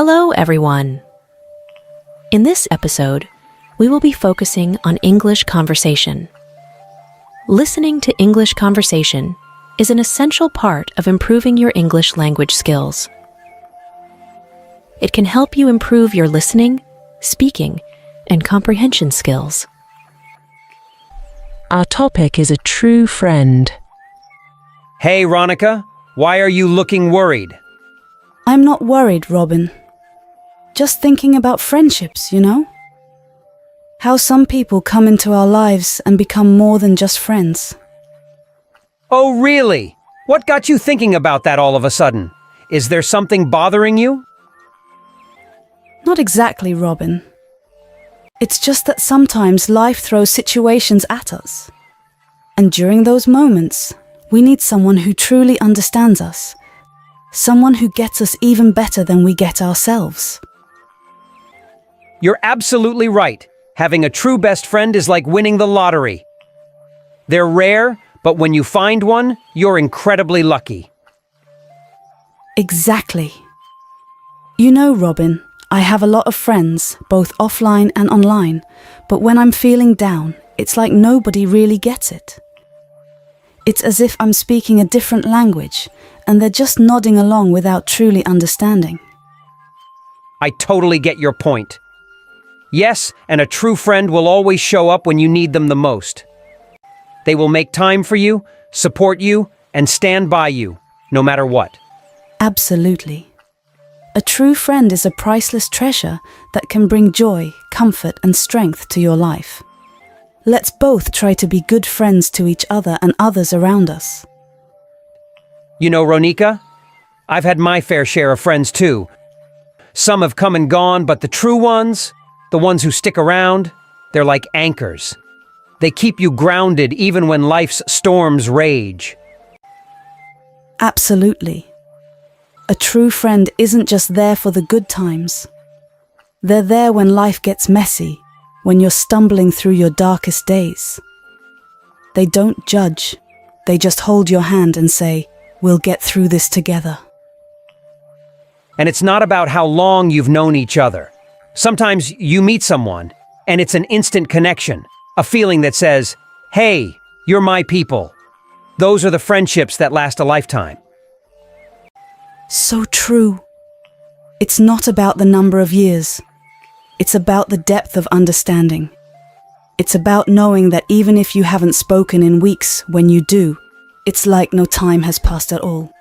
Hello, everyone. In this episode, we will be focusing on English conversation. Listening to English conversation is an essential part of improving your English language skills. It can help you improve your listening, speaking, and comprehension skills. Our topic is a true friend. Hey, Ronica, why are you looking worried? I'm not worried, Robin. Just thinking about friendships, you know? How some people come into our lives and become more than just friends. Oh, really? What got you thinking about that all of a sudden? Is there something bothering you? Not exactly, Robin. It's just that sometimes life throws situations at us. And during those moments, we need someone who truly understands us. Someone who gets us even better than we get ourselves. You're absolutely right. Having a true best friend is like winning the lottery. They're rare, but when you find one, you're incredibly lucky. Exactly. You know, Robin, I have a lot of friends, both offline and online, but when I'm feeling down, it's like nobody really gets it. It's as if I'm speaking a different language, and they're just nodding along without truly understanding. I totally get your point. Yes, and a true friend will always show up when you need them the most. They will make time for you, support you, and stand by you, no matter what. Absolutely. A true friend is a priceless treasure that can bring joy, comfort, and strength to your life. Let's both try to be good friends to each other and others around us. You know, Ronica, I've had my fair share of friends too. Some have come and gone, but the true ones, the ones who stick around, they're like anchors. They keep you grounded even when life's storms rage. Absolutely. A true friend isn't just there for the good times. They're there when life gets messy, when you're stumbling through your darkest days. They don't judge. They just hold your hand and say, "We'll get through this together." And it's not about how long you've known each other. Sometimes you meet someone, and it's an instant connection, a feeling that says, "Hey, you're my people." Those are the friendships that last a lifetime. So true. It's not about the number of years. It's about the depth of understanding. It's about knowing that even if you haven't spoken in weeks, when you do, it's like no time has passed at all.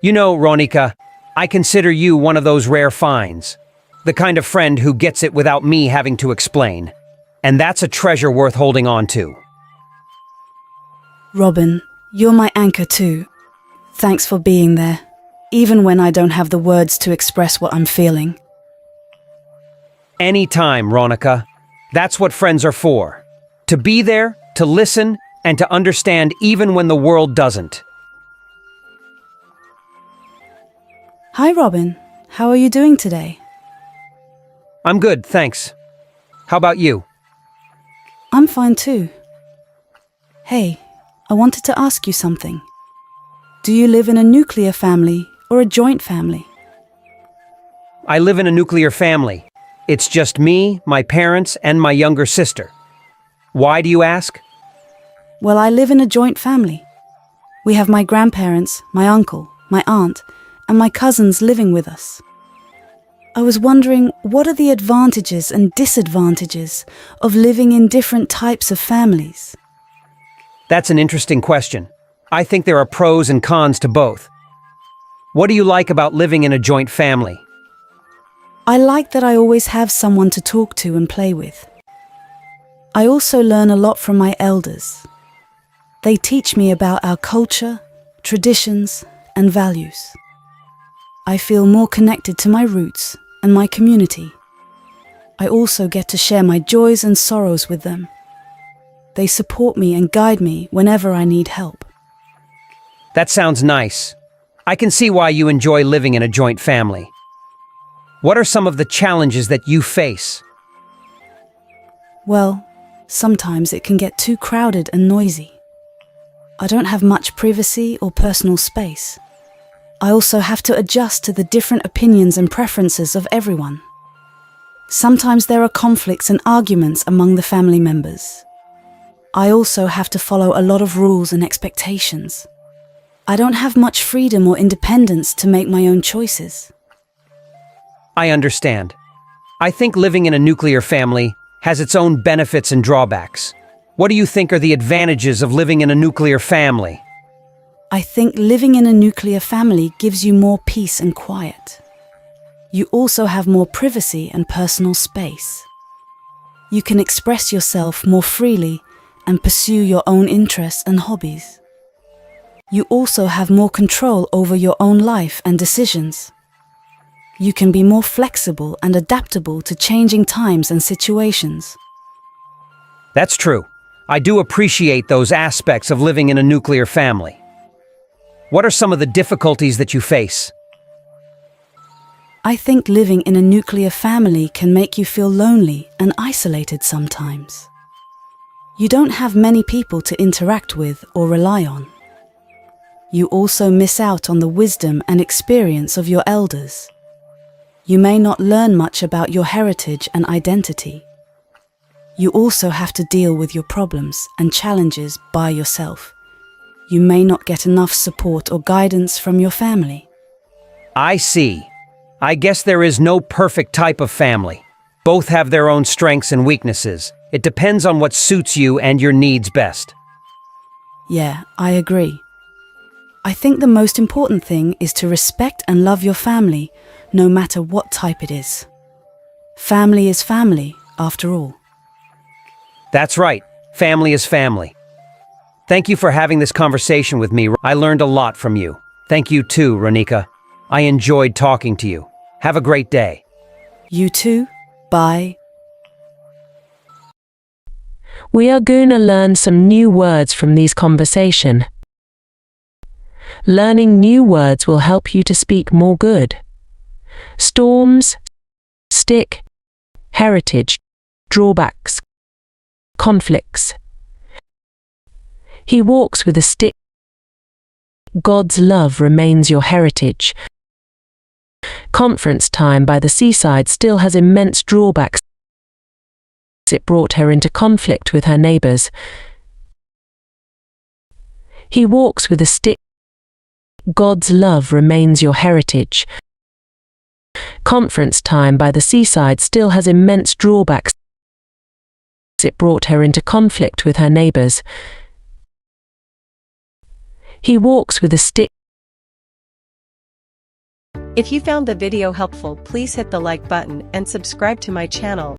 You know, Ronica, I consider you one of those rare finds. The kind of friend who gets it without me having to explain. And that's a treasure worth holding on to. Robin, you're my anchor too. Thanks for being there, even when I don't have the words to express what I'm feeling. Anytime, Ronica. That's what friends are for. To be there, to listen, and to understand even when the world doesn't. Hi, Robin. How are you doing today? I'm good, thanks. How about you? I'm fine too. Hey, I wanted to ask you something. Do you live in a nuclear family or a joint family? I live in a nuclear family. It's just me, my parents, and my younger sister. Why do you ask? Well, I live in a joint family. We have my grandparents, my uncle, my aunt, and my cousins living with us. I was wondering, what are the advantages and disadvantages of living in different types of families? That's an interesting question. I think there are pros and cons to both. What do you like about living in a joint family? I like that I always have someone to talk to and play with. I also learn a lot from my elders. They teach me about our culture, traditions, and values. I feel more connected to my roots and my community. I also get to share my joys and sorrows with them. They support me and guide me whenever I need help. That sounds nice. I can see why you enjoy living in a joint family. What are some of the challenges that you face? Well, sometimes it can get too crowded and noisy. I don't have much privacy or personal space. I also have to adjust to the different opinions and preferences of everyone. Sometimes there are conflicts and arguments among the family members. I also have to follow a lot of rules and expectations. I don't have much freedom or independence to make my own choices. I understand. I think living in a nuclear family has its own benefits and drawbacks. What do you think are the advantages of living in a nuclear family? I think living in a nuclear family gives you more peace and quiet. You also have more privacy and personal space. You can express yourself more freely and pursue your own interests and hobbies. You also have more control over your own life and decisions. You can be more flexible and adaptable to changing times and situations. That's true. I do appreciate those aspects of living in a nuclear family. What are some of the difficulties that you face? I think living in a nuclear family can make you feel lonely and isolated sometimes. You don't have many people to interact with or rely on. You also miss out on the wisdom and experience of your elders. You may not learn much about your heritage and identity. You also have to deal with your problems and challenges by yourself. You may not get enough support or guidance from your family. I see. I guess there is no perfect type of family. Both have their own strengths and weaknesses. It depends on what suits you and your needs best. Yeah, I agree. I think the most important thing is to respect and love your family, no matter what type it is. Family is family, after all. That's right. Family is family. Thank you for having this conversation with me. I learned a lot from you. Thank you too, Ronika. I enjoyed talking to you. Have a great day. You too. Bye. We are going to learn some new words from these conversation. Learning new words will help you to speak more good. Storms, stick, heritage, drawbacks, conflicts. He walks with a stick. God's love remains your heritage. Conference time by the seaside still has immense drawbacks. It brought her into conflict with her neighbors. He walks with a stick. God's love remains your heritage. Conference time by the seaside still has immense drawbacks. It brought her into conflict with her neighbors. He walks with a stick. If you found the video helpful, please hit the like button and subscribe to my channel.